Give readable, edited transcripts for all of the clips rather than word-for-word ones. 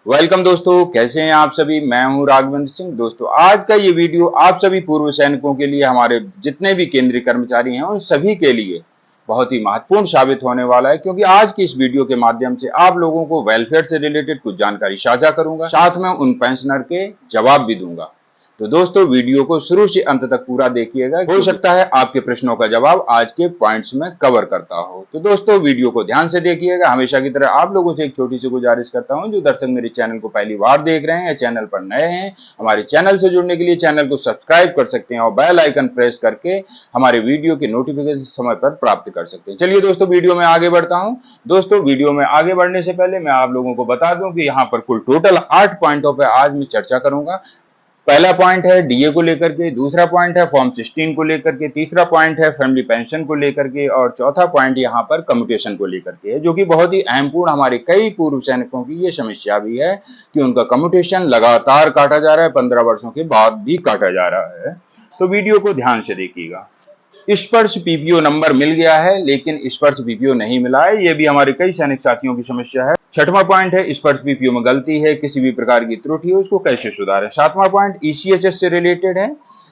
Welcome दोस्तों, कैसे हैं आप सभी। मैं हूं राघवेंद्र सिंह। दोस्तों, आज का ये वीडियो आप सभी पूर्व सैनिकों के लिए, हमारे जितने भी केंद्रीय कर्मचारी हैं उन सभी के लिए बहुत ही महत्वपूर्ण साबित होने वाला है, क्योंकि आज की इस वीडियो के माध्यम से आप लोगों को वेलफेयर से रिलेटेड कुछ जानकारी साझा करूंगा, साथ में उन पेंशनर के जवाब भी दूंगा। तो दोस्तों, वीडियो को शुरू से अंत तक पूरा देखिएगा, हो सकता है आपके प्रश्नों का जवाब आज के पॉइंट्स में कवर करता हो। तो दोस्तों, वीडियो को ध्यान से देखिएगा। हमेशा की तरह आप लोगों से एक छोटी सी गुजारिश करता हूं, जो दर्शक मेरे चैनल को पहली बार देख रहे हैं या चैनल पर नए हैं, हमारे चैनल से जुड़ने के लिए चैनल को सब्सक्राइब कर सकते हैं और बेल आइकन प्रेस करके हमारे वीडियो की नोटिफिकेशन समय पर प्राप्त कर सकते हैं। चलिए दोस्तों, वीडियो में आगे बढ़ता हूं। दोस्तों, वीडियो में आगे बढ़ने से पहले मैं आप लोगों को बता दूं कि यहाँ पर कुल टोटल 8 पॉइंटों पर आज मैं चर्चा करूंगा। पहला पॉइंट है डीए को लेकर के, दूसरा पॉइंट है फॉर्म 16 को लेकर के, तीसरा पॉइंट है फैमिली पेंशन को लेकर के, और चौथा पॉइंट यहाँ पर कम्यूटेशन को लेकर के है, जो कि बहुत ही अहमपूर्ण, हमारे कई पूर्व सैनिकों की ये समस्या भी है कि उनका कम्यूटेशन लगातार काटा जा रहा है, 15 वर्षों के बाद भी काटा जा रहा है। तो वीडियो को ध्यान से देखिएगा। स्पर्श पीपीओ नंबर मिल गया है, लेकिन स्पर्श पीपीओ नहीं मिला है, ये भी हमारे कई सैनिक साथियों की समस्या है। छठवां पॉइंट है स्पर्श पीपीओ में गलती है, किसी भी प्रकार की त्रुटि है, उसको कैसे सुधारें। सातवां पॉइंट ईसीएचएस से रिलेटेड है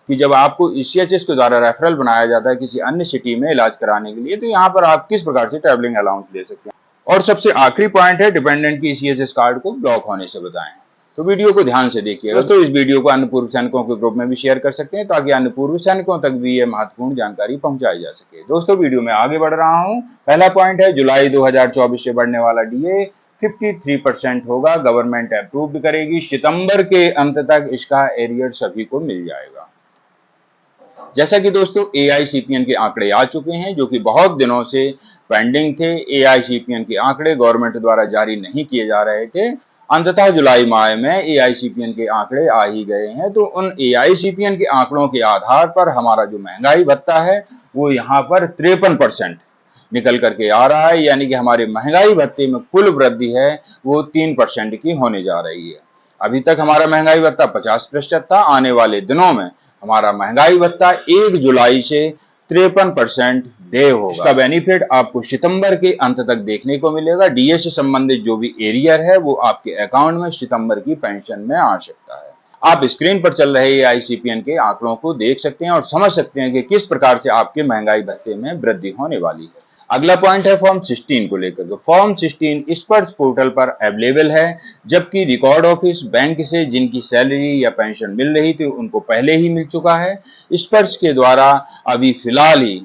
कि जब आपको ईसीएचएस के द्वारा रेफरल बनाया जाता है किसी अन्य सिटी में इलाज कराने के लिए, तो यहाँ पर आप किस प्रकार से ट्रैवलिंग अलाउंस ले सकते हैं। और सबसे आखिरी पॉइंट है डिपेंडेंट की ईसीएचएस कार्ड को ब्लॉक होने से बताएं। तो वीडियो को ध्यान से देखिएगा। दोस्तों, इस वीडियो को अन्य पूर्व सैनिकों के ग्रुप में भी शेयर कर सकते हैं, ताकि अन्य पूर्व सैनिकों तक भी ये महत्वपूर्ण जानकारी पहुंचाई जा सके। दोस्तों, वीडियो में आगे बढ़ रहा हूं। पहला पॉइंट है जुलाई 2024 से बढ़ने वाला डीए 53% होगा, गवर्नमेंट अप्रूव करेगी। सितंबर के अंत तक इसका एरियर सभी को मिल जाएगा। जैसा कि दोस्तों एआईसीपीएन के आंकड़े आ चुके हैं, जो कि बहुत दिनों से पेंडिंग थे। एआईसीपीएन के आंकड़े गवर्नमेंट द्वारा जारी नहीं किए जा रहे थे। अंततः जुलाई माह में एआईसीपीएन के आंकड़े आ ही गए हैं। तो उन एआईसीपीएन के आंकड़ों के आधार पर हमारा जो महंगाई भत्ता है वो यहाँ पर 53% निकल करके आ रहा है, यानी कि हमारे महंगाई भत्ते में कुल वृद्धि है वो 3% की होने जा रही है। अभी तक हमारा महंगाई भत्ता 50% था। आने वाले दिनों में हमारा महंगाई भत्ता 1 जुलाई से 53% देय होगा। इसका बेनिफिट आपको सितंबर के अंत तक देखने को मिलेगा। डीए से संबंधित जो भी एरियर है वो आपके अकाउंट में सितंबर की पेंशन में आ सकता है। आप स्क्रीन पर चल रहे एआईसीपीएन के आंकड़ों को देख सकते हैं और समझ सकते हैं कि किस प्रकार से आपके महंगाई भत्ते में वृद्धि होने वाली है। अगला पॉइंट है फॉर्म 16 को लेकर के। फॉर्म 16 स्पर्श पोर्टल पर अवेलेबल है, जबकि रिकॉर्ड ऑफिस बैंक से जिनकी सैलरी या पेंशन मिल रही थी उनको पहले ही मिल चुका है। स्पर्श के द्वारा अभी फिलहाल ही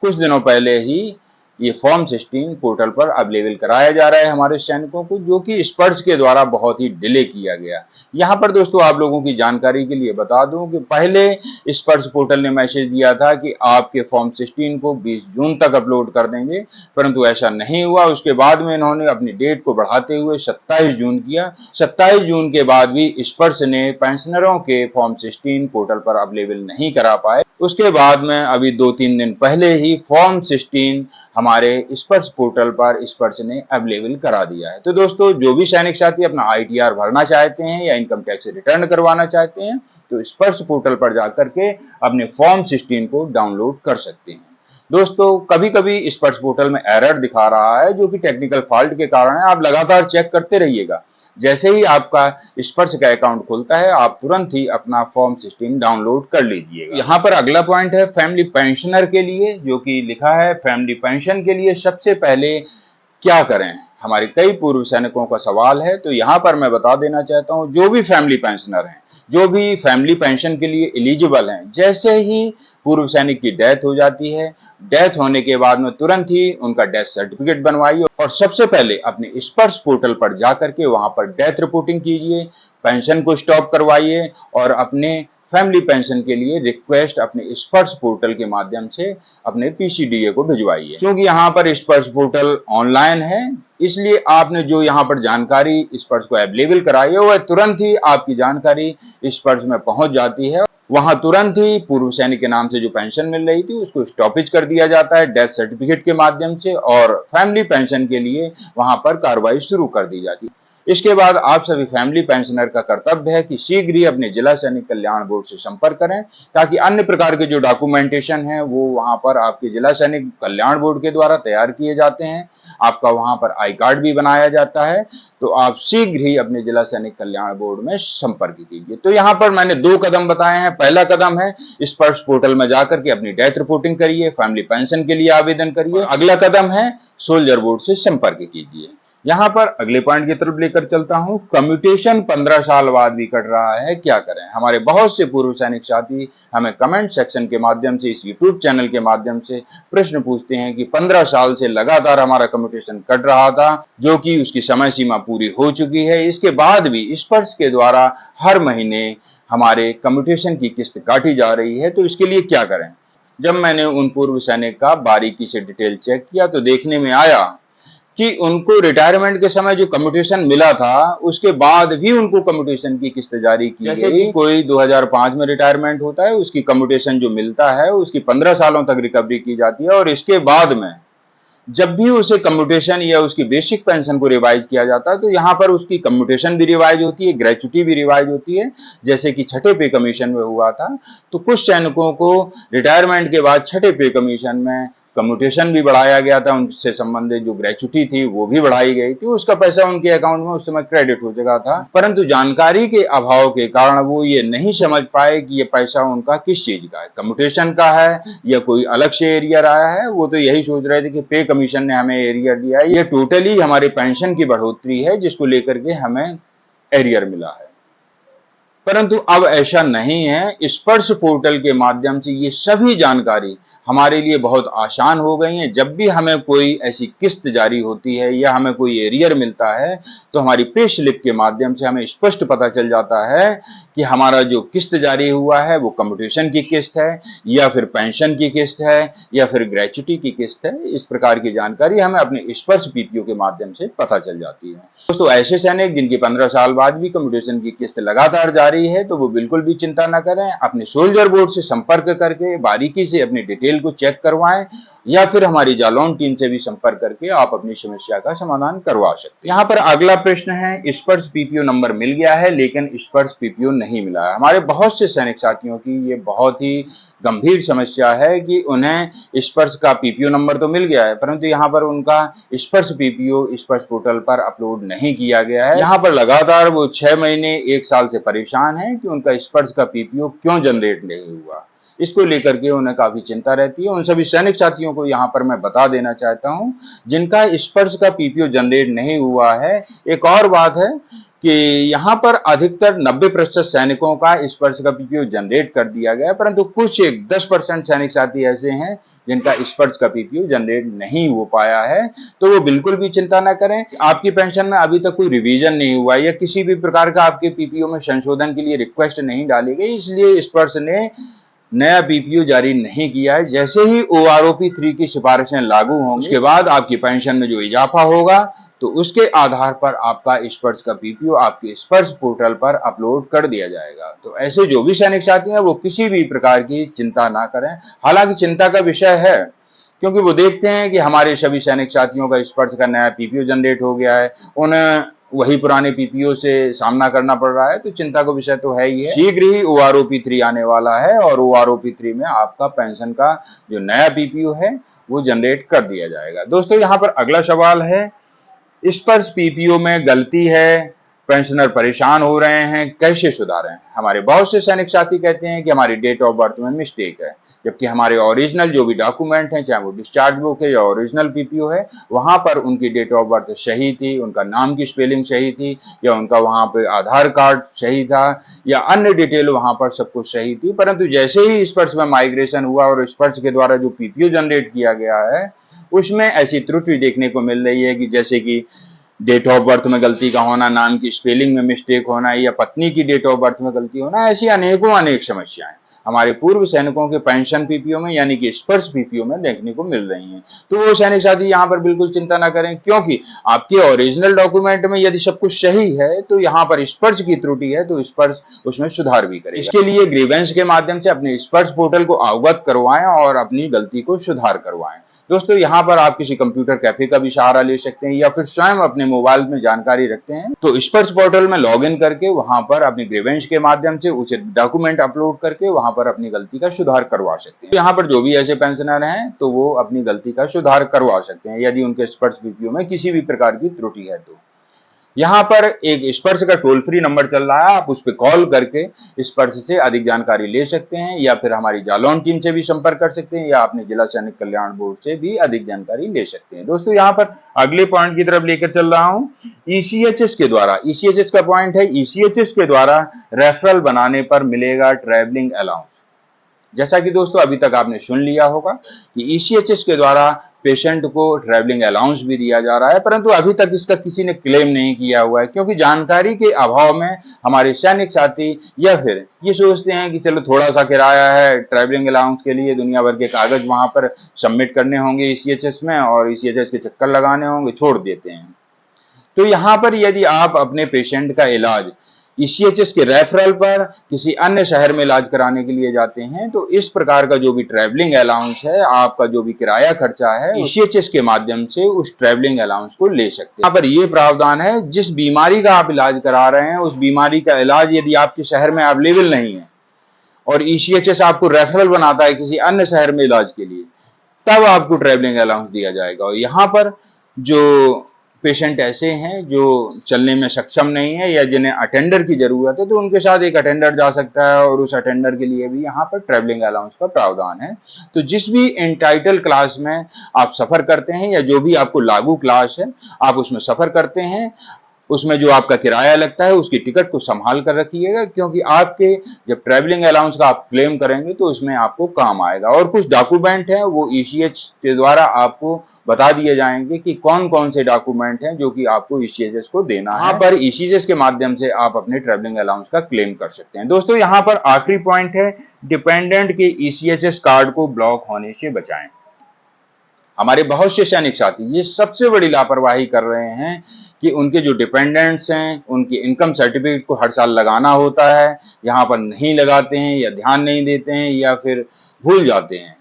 कुछ दिनों पहले ही ये फॉर्म 16 पोर्टल पर अवेलेबल कराया जा रहा है हमारे सैनिकों को, जो कि स्पर्श के द्वारा बहुत ही डिले किया गया। यहाँ पर दोस्तों आप लोगों की जानकारी के लिए बता दूं कि पहले स्पर्श पोर्टल ने मैसेज दिया था कि आपके फॉर्म 16 को 20 जून तक अपलोड कर देंगे, परंतु ऐसा नहीं हुआ। उसके बाद में इन्होंने अपनी डेट को बढ़ाते हुए 27 जून किया। 27 जून के बाद भी स्पर्श ने पेंशनरों के फॉर्म 16 पोर्टल पर अवेलेबल नहीं करा पाए। उसके बाद में अभी 2-3 दिन पहले ही फॉर्म 16 हमारे स्पर्श पोर्टल पर स्पर्श ने अवेलेबल करा दिया है। तो दोस्तों, जो भी सैनिक साथी अपना आईटीआर भरना चाहते हैं या इनकम टैक्स रिटर्न करवाना चाहते हैं, तो स्पर्श पोर्टल पर जाकर के अपने फॉर्म 16 को डाउनलोड कर सकते हैं। दोस्तों, कभी कभी स्पर्श पोर्टल में एरर दिखा रहा है, जो कि टेक्निकल फॉल्ट के कारण है। आप लगातार चेक करते रहिएगा। जैसे ही आपका स्पर्श का अकाउंट खुलता है, आप तुरंत ही अपना फॉर्म 16 डाउनलोड कर लीजिएगा। यहाँ पर अगला पॉइंट है फैमिली पेंशनर के लिए, जो कि लिखा है फैमिली पेंशन के लिए सबसे पहले क्या करें। हमारे कई पूर्व सैनिकों का सवाल है, तो यहाँ पर मैं बता देना चाहता हूँ, जो भी फैमिली पेंशनर हैं, जो भी फैमिली पेंशन के लिए एलिजिबल हैं, जैसे ही पूर्व सैनिक की डेथ हो जाती है, डेथ होने के बाद में तुरंत ही उनका डेथ सर्टिफिकेट बनवाइए और सबसे पहले अपने स्पर्श पोर्टल पर जाकर के वहां पर डेथ रिपोर्टिंग कीजिए, पेंशन को स्टॉप करवाइए और अपने फैमिली पेंशन के लिए रिक्वेस्ट अपने स्पर्श पोर्टल के माध्यम से अपने पीसीडीए को भिजवाइए। क्योंकि यहाँ पर स्पर्श पोर्टल ऑनलाइन है, इसलिए आपने जो यहाँ पर जानकारी स्पर्श को अवेलेबल कराई है वह तुरंत ही आपकी जानकारी स्पर्श में पहुंच जाती है। वहां तुरंत ही पूर्व सैनिक के नाम से जो पेंशन मिल रही थी उसको स्टॉपेज कर दिया जाता है डेथ सर्टिफिकेट के माध्यम से, और फैमिली पेंशन के लिए वहां पर कार्रवाई शुरू कर दी जाती है। इसके बाद आप सभी फैमिली पेंशनर का कर्तव्य है कि शीघ्र ही अपने जिला सैनिक कल्याण बोर्ड से संपर्क करें, ताकि अन्य प्रकार के जो डॉक्यूमेंटेशन है वो वहां पर आपके जिला सैनिक कल्याण बोर्ड के द्वारा तैयार किए जाते हैं। आपका वहां पर आई कार्ड भी बनाया जाता है। तो आप शीघ्र ही अपने जिला सैनिक कल्याण बोर्ड में संपर्क कीजिए। तो यहाँ पर मैंने 2 कदम बताए हैं। पहला कदम है स्पर्श पोर्टल में जाकर के अपनी डेथ रिपोर्टिंग करिए, फैमिली पेंशन के लिए आवेदन करिए। अगला कदम है सोल्जर बोर्ड से संपर्क कीजिए। यहाँ पर अगले पॉइंट की तरफ लेकर चलता हूँ। कम्यूटेशन 15 साल बाद भी कट रहा है, क्या करें? हमारे बहुत से पूर्व सैनिक साथी हमें कमेंट सेक्शन के माध्यम से, इस यूट्यूब चैनल के माध्यम से प्रश्न पूछते हैं कि 15 साल से लगातार हमारा कम्यूटेशन कट रहा था, जो कि उसकी समय सीमा पूरी हो चुकी है। इसके बाद भी स्पर्श के द्वारा हर महीने हमारे कम्यूटेशन की किस्त काटी जा रही है, तो इसके लिए क्या करें? जब मैंने उन पूर्व सैनिक का बारीकी से डिटेल चेक किया तो देखने में आया कि उनको रिटायरमेंट के समय जो कम्यूटेशन मिला था, उसके बाद भी उनको कम्यूटेशन की किस्त जारी की गई। जैसे कि कोई 2005 में रिटायरमेंट होता है, उसकी कम्यूटेशन जो मिलता है उसकी 15 सालों तक रिकवरी की जाती है, और इसके बाद में जब भी उसे कम्यूटेशन या उसकी बेसिक पेंशन को रिवाइज किया जाता है, तो यहाँ पर उसकी कम्यूटेशन भी रिवाइज होती है, ग्रेच्युटी भी रिवाइज होती है, जैसे कि छठे पे कमीशन में हुआ था। तो कुछ सैनिकों को रिटायरमेंट के बाद छठे पे कमीशन में कम्यूटेशन भी बढ़ाया गया था, उनसे संबंधित जो ग्रेच्युटी थी वो भी बढ़ाई गई थी, उसका पैसा उनके अकाउंट में उस समय क्रेडिट हो चुका था। परंतु जानकारी के अभाव के कारण वो ये नहीं समझ पाए कि ये पैसा उनका किस चीज का है, कम्यूटेशन का है या कोई अलग से एरियर आया है। वो तो यही सोच रहे थे कि पे कमीशन ने हमें एरियर दिया है, ये टोटली हमारे पेंशन की बढ़ोतरी है जिसको लेकर के हमें एरियर मिला है। परंतु अब ऐसा नहीं है। स्पर्श पोर्टल के माध्यम से ये सभी जानकारी हमारे लिए बहुत आसान हो गई है। जब भी हमें कोई ऐसी किस्त जारी होती है या हमें कोई एरियर मिलता है, तो हमारी पे स्लिप के माध्यम से हमें स्पष्ट पता चल जाता है कि हमारा जो किस्त जारी हुआ है वो कम्यूटेशन की किस्त है या फिर पेंशन की किस्त है या फिर ग्रेच्युटी की किस्त है। इस प्रकार की जानकारी हमें अपने स्पर्श पीपीओ के माध्यम से पता चल जाती है। दोस्तों, ऐसे सैनिक जिनकी 15 साल बाद भी कम्यूटेशन की किस्त लगातार जारी है, तो वो बिल्कुल भी चिंता न करें। अपने सोल्जर बोर्ड से संपर्क करके बारीकी से अपनी डिटेल को चेक करवाएं, या फिर हमारी जालौन टीम से भी संपर्क करके आप अपनी समस्या का समाधान करवा सकते हैं। यहाँ पर अगला प्रश्न है, स्पर्श पीपीओ नंबर मिल गया है लेकिन स्पर्श पीपीओ नहीं मिला है। हमारे बहुत से सैनिक साथियों की ये बहुत ही गंभीर समस्या है कि उन्हें स्पर्श का पीपीओ नंबर तो मिल गया है, परंतु यहाँ पर उनका स्पर्श पीपीओ स्पर्श पोर्टल पर अपलोड नहीं किया गया है। यहाँ पर लगातार वो 6 महीने 1 साल से परेशान है कि उनका स्पर्श का पीपीओ क्यों जनरेट नहीं हुआ। इसको लेकर के उन्हें काफी चिंता रहती है। उन सभी सैनिक साथियों को यहाँ पर मैं बता देना चाहता हूँ, जिनका स्पर्श का पीपीओ जनरेट नहीं हुआ है, एक और बात है कि यहाँ पर अधिकतर 90% सैनिकों का स्पर्श का पीपीओ जनरेट कर दिया गया है, परंतु कुछ एक 10% सैनिक साथी ऐसे हैं जिनका स्पर्श का पीपीओ जनरेट नहीं हो पाया है। तो वो बिल्कुल भी चिंता ना करें। आपकी पेंशन में अभी तक कोई रिवीजन नहीं हुआ या किसी भी प्रकार का आपके पीपीओ में संशोधन के लिए रिक्वेस्ट नहीं डाली गई, इसलिए स्पर्श ने नया पीपीओ जारी नहीं किया है। जैसे ही OROP 3 की सिफारिशें लागू होंगी, उसके बाद आपकी पेंशन में जो इजाफा होगा, तो उसके आधार पर आपका स्पर्श का पीपीओ आपके स्पर्श पोर्टल पर अपलोड कर दिया जाएगा। तो ऐसे जो भी सैनिक साथी हैं वो किसी भी प्रकार की चिंता ना करें। हालांकि चिंता का विषय है, क्योंकि वो देखते हैं कि हमारे सभी सैनिक साथियों का स्पर्श का नया पीपीओ जनरेट हो गया है, उन्हें वही पुराने पीपीओ से सामना करना पड़ रहा है, तो चिंता का विषय तो है ही है। शीघ्र ही OROP 3 आने वाला है और OROP 3 में आपका पेंशन का जो नया पीपीओ है वो जनरेट कर दिया जाएगा। दोस्तों, यहाँ पर अगला सवाल है, स्पर्श पीपीओ में गलती है, पेंशनर परेशान हो रहे हैं, कैसे सुधारें? हमारे बहुत से सैनिक साथी कहते हैं कि हमारी डेट ऑफ बर्थ में मिस्टेक है, जबकि हमारे ओरिजिनल जो भी डॉक्यूमेंट हैं, चाहे वो डिस्चार्ज बुक है या ओरिजिनल पीपीओ है, वहां पर उनकी डेट ऑफ बर्थ सही थी, उनका नाम की स्पेलिंग सही थी, या उनका वहां पे आधार कार्ड सही था, या अन्य डिटेल वहां पर सब कुछ सही थी। परंतु जैसे ही स्पर्श में माइग्रेशन हुआ और स्पर्श के द्वारा जो पीपीओ जनरेट किया गया है, उसमें ऐसी त्रुटि देखने को मिल रही है कि जैसे कि डेट ऑफ बर्थ में गलती का होना, नाम की स्पेलिंग में मिस्टेक होना, या पत्नी की डेट ऑफ बर्थ में गलती होना, ऐसी अनेक समस्याएं हमारे पूर्व सैनिकों के पेंशन पीपीओ में यानी कि स्पर्श पीपीओ में देखने को मिल रही हैं। तो वो सैनिक साथी यहाँ पर बिल्कुल चिंता ना करें, क्योंकि आपके ओरिजिनल डॉक्यूमेंट में यदि सब कुछ सही है तो यहाँ पर स्पर्श की त्रुटि है, तो स्पर्श उसमें सुधार भी करेगा। इसके लिए ग्रीवेंस के माध्यम से अपने स्पर्श पोर्टल को अवगत करवाएं और अपनी गलती को सुधार करवाएं। दोस्तों यहाँ पर आप किसी कंप्यूटर कैफे का भी सहारा ले सकते हैं या फिर स्वयं अपने मोबाइल में जानकारी रखते हैं तो स्पर्श पोर्टल में लॉगिन करके वहां पर अपनी ग्रीवेंस के माध्यम से उचित डॉक्यूमेंट अपलोड करके वहां पर अपनी गलती का सुधार करवा सकते हैं। यहाँ पर जो भी ऐसे पेंशनर हैं तो वो अपनी गलती का सुधार करवा सकते हैं यदि उनके स्पर्श बीपीओ में किसी भी प्रकार की त्रुटि है तो। यहाँ पर एक स्पर्श का टोल फ्री नंबर चल रहा है, आप उस पर कॉल करके स्पर्श से अधिक जानकारी ले सकते हैं या फिर हमारी जालौन टीम से भी संपर्क कर सकते हैं या अपने जिला सैनिक कल्याण बोर्ड से भी अधिक जानकारी ले सकते हैं। दोस्तों यहाँ पर अगले पॉइंट की तरफ लेकर चल रहा हूँ। ईसीएचएस के द्वारा, ईसीएचएस का पॉइंट है, ईसीएचएस के द्वारा रेफरल बनाने पर मिलेगा ट्रैवलिंग अलाउंस। जैसा कि दोस्तों अभी तक आपने सुन लिया होगा कि ईसीएचएस के द्वारा पेशेंट को ट्रैवलिंग अलाउंस भी दिया जा रहा है, परंतु अभी तक इसका किसी ने क्लेम नहीं किया हुआ है क्योंकि जानकारी के अभाव में हमारे सैनिक साथी या फिर ये सोचते हैं कि चलो थोड़ा सा किराया है, ट्रैवलिंग अलाउंस के लिए दुनिया भर के कागज वहां पर सबमिट करने होंगे ईसीएचएस में और ईसीएचएस के चक्कर लगाने होंगे, छोड़ देते हैं। तो यहाँ पर यदि आप अपने पेशेंट का इलाज ईसीएचएस के रेफरल पर किसी अन्य शहर में इलाज कराने के लिए जाते हैं तो इस प्रकार का जो भी ट्रैवलिंग अलाउंस है, आपका जो भी किराया खर्चा है, ईसीएचएस के माध्यम से उस ट्रैवलिंग अलाउंस को ले सकते हैं। यहाँ पर ये प्रावधान है, जिस बीमारी का आप इलाज करा रहे हैं उस बीमारी का इलाज यदि आपके शहर में अवेलेबल नहीं है और ईसीएचएस आपको रेफरल बनाता है किसी अन्य शहर में इलाज के लिए, तब आपको ट्रैवलिंग अलाउंस दिया जाएगा। और यहाँ पर जो पेशेंट ऐसे हैं जो चलने में सक्षम नहीं है या जिन्हें अटेंडर की जरूरत है तो उनके साथ एक अटेंडर जा सकता है और उस अटेंडर के लिए भी यहाँ पर ट्रैवलिंग अलाउंस का प्रावधान है। तो जिस भी एंटाइटल क्लास में आप सफर करते हैं या जो भी आपको लागू क्लास है आप उसमें सफर करते हैं, उसमें जो आपका किराया लगता है उसकी टिकट को संभाल कर रखिएगा क्योंकि आपके जब ट्रैवलिंग अलाउंस का आप क्लेम करेंगे तो उसमें आपको काम आएगा। और कुछ डॉक्यूमेंट हैं वो ईसीएच के द्वारा आपको बता दिए जाएंगे कि कौन कौन से डॉक्यूमेंट हैं जो कि आपको ईसीएचएस को देना है। यहाँ पर ईसीएचएस के माध्यम से आप अपने ट्रैवलिंग अलाउंस का क्लेम कर सकते हैं। दोस्तों यहाँ पर आखिरी पॉइंट है, डिपेंडेंट के ईसीएचएस कार्ड को ब्लॉक होने से बचाएं। हमारे बहुत से सैनिक साथी ये सबसे बड़ी लापरवाही कर रहे हैं कि उनके जो डिपेंडेंट्स हैं उनके इनकम सर्टिफिकेट को हर साल लगाना होता है, यहाँ पर नहीं लगाते हैं या ध्यान नहीं देते हैं या फिर भूल जाते हैं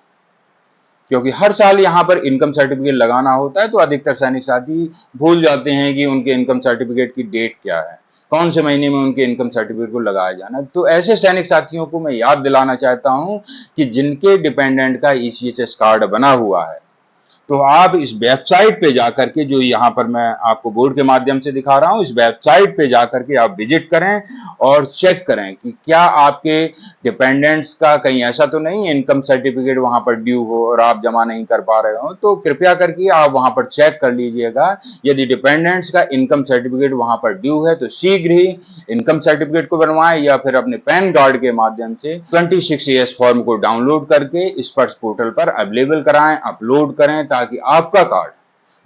क्योंकि हर साल यहाँ पर इनकम सर्टिफिकेट लगाना होता है तो अधिकतर सैनिक साथी भूल जाते हैं कि उनके इनकम सर्टिफिकेट की डेट क्या है, कौन से महीने में उनके इनकम सर्टिफिकेट को लगाया जाना है। तो ऐसे सैनिक साथियों को मैं याद दिलाना चाहता हूँ कि जिनके डिपेंडेंट का ईसीएचएस कार्ड बना हुआ है तो आप इस वेबसाइट पे जाकर के, जो यहाँ पर मैं आपको बोर्ड के माध्यम से दिखा रहा हूँ, इस वेबसाइट पे जाकर के आप विजिट करें और चेक करें कि क्या आपके डिपेंडेंट्स का कहीं ऐसा तो नहीं है इनकम सर्टिफिकेट वहां पर ड्यू हो और आप जमा नहीं कर पा रहे हो। तो कृपया करके आप वहां पर चेक कर लीजिएगा। यदि डिपेंडेंट्स का इनकम सर्टिफिकेट वहां पर ड्यू है तो शीघ्र ही इनकम सर्टिफिकेट को बनवाएं या फिर अपने पैन कार्ड के माध्यम से 26AS फॉर्म को डाउनलोड करके स्पर्श पोर्टल पर अवेलेबल कराएं, अपलोड करें ताकि आपका कार्ड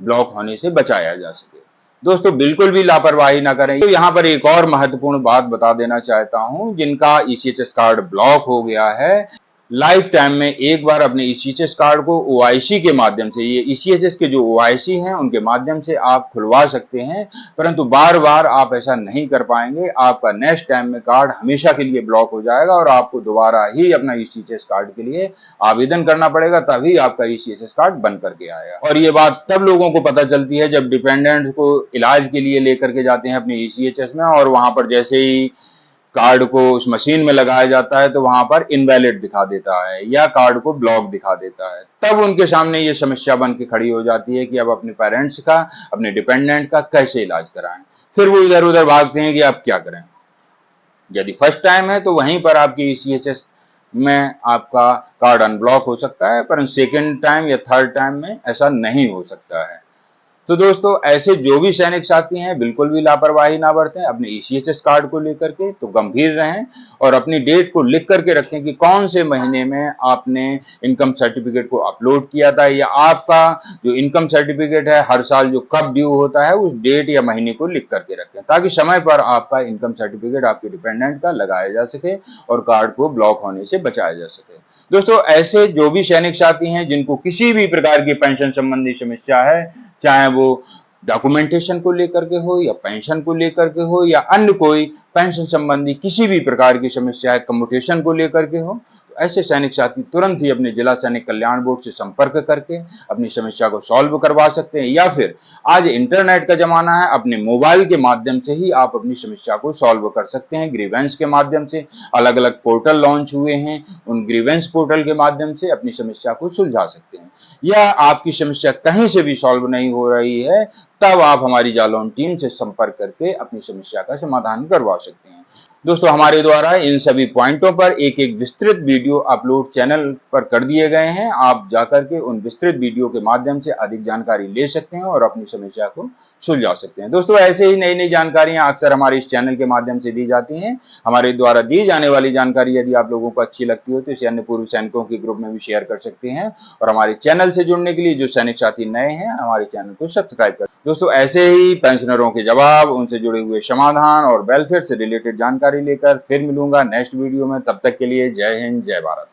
ब्लॉक होने से बचाया जा सके। दोस्तों बिल्कुल भी लापरवाही ना करें। तो यहाँ पर एक और महत्वपूर्ण बात बता देना चाहता हूं, जिनका ईसीएचएस कार्ड ब्लॉक हो गया है, लाइफ टाइम में एक बार अपने ईसीएचएस कार्ड को ओआईसी के माध्यम से, ये ईसीएचएस के जो ओआईसी हैं उनके माध्यम से आप खुलवा सकते हैं, परंतु बार बार आप ऐसा नहीं कर पाएंगे। आपका नेक्स्ट टाइम में कार्ड हमेशा के लिए ब्लॉक हो जाएगा और आपको दोबारा ही अपना ईसीएचएस कार्ड के लिए आवेदन करना पड़ेगा, तभी आपका ईसीएचएस कार्ड बन करके आएगा। और ये बात तब लोगों को पता चलती है जब डिपेंडेंट को इलाज के लिए लेकर के जाते हैं अपने ईसीएचएस में और वहां पर जैसे ही कार्ड को उस मशीन में लगाया जाता है तो वहां पर इनवैलिड दिखा देता है या कार्ड को ब्लॉक दिखा देता है। तब उनके सामने ये समस्या बन के खड़ी हो जाती है कि अब अपने पेरेंट्स का, अपने डिपेंडेंट का कैसे इलाज कराएं। फिर वो इधर उधर भागते हैं कि आप क्या करें। यदि फर्स्ट टाइम है तो वहीं पर आपकी ईसीएचएस में आपका कार्ड अनब्लॉक हो सकता है, पर सेकेंड टाइम या थर्ड टाइम में ऐसा नहीं हो सकता है। तो दोस्तों ऐसे जो भी सैनिक साथी हैं बिल्कुल भी लापरवाही ना बरतें, अपने ईसीएचएस कार्ड को लेकर के तो गंभीर रहें और अपनी डेट को लिख करके रखें कि कौन से महीने में आपने इनकम सर्टिफिकेट को अपलोड किया था या आपका जो इनकम सर्टिफिकेट है हर साल जो कब ड्यू होता है उस डेट या महीने को लिख करके रखें ताकि समय पर आपका इनकम सर्टिफिकेट आपके डिपेंडेंट का लगाया जा सके और कार्ड को ब्लॉक होने से बचाया जा सके। दोस्तों ऐसे जो भी सैनिक साथी हैं जिनको किसी भी प्रकार की पेंशन संबंधी समस्या है, चाहे वो डॉक्यूमेंटेशन को लेकर के हो या पेंशन को लेकर के हो या अन्य कोई पेंशन संबंधी किसी भी प्रकार की समस्या है, कम्यूटेशन को लेकर के हो, तो ऐसे सैनिक साथी तुरंत ही अपने जिला सैनिक कल्याण बोर्ड से संपर्क करके अपनी समस्या को सॉल्व करवा सकते हैं, या फिर आज इंटरनेट का जमाना है, अपने मोबाइल के माध्यम से ही आप अपनी समस्या को सॉल्व कर सकते हैं। ग्रीवेंस के माध्यम से अलग अलग पोर्टल लॉन्च हुए हैं, उन ग्रीवेंस पोर्टल के माध्यम से अपनी समस्या को सुलझा सकते हैं। या आपकी समस्या कहीं से भी सॉल्व नहीं हो रही है, तब आप हमारी जालौन टीम से संपर्क करके अपनी समस्या का समाधान करवा सकते हैं। दोस्तों, हमारे द्वारा इन सभी पॉइंटों पर एक एक विस्तृत वीडियो अपलोड चैनल पर कर दिए गए हैं। आप जाकर के उन विस्तृत वीडियो के माध्यम से अधिक जानकारी ले सकते हैं और अपनी समस्या को सुलझा सकते हैं। दोस्तों, ऐसे ही नई नई जानकारियां अक्सर हमारे इस चैनल के माध्यम से दी जाती हैं। हमारे द्वारा दी जाने वाली जानकारी यदि आप लोगों को अच्छी लगती हो तो इसे अन्य पूर्व सैनिकों के ग्रुप में भी शेयर कर सकते हैं। और हमारे चैनल से जुड़ने के लिए जो सैनिक साथी नए हैं, हमारे चैनल को सब्सक्राइब करें। दोस्तों, ऐसे ही पेंशनरों के जवाब, उनसे जुड़े हुए समाधान और वेलफेयर से रिलेटेड जानकारी लेकर फिर मिलूंगा नेक्स्ट वीडियो में। तब तक के लिए जय हिंद, जय भारत।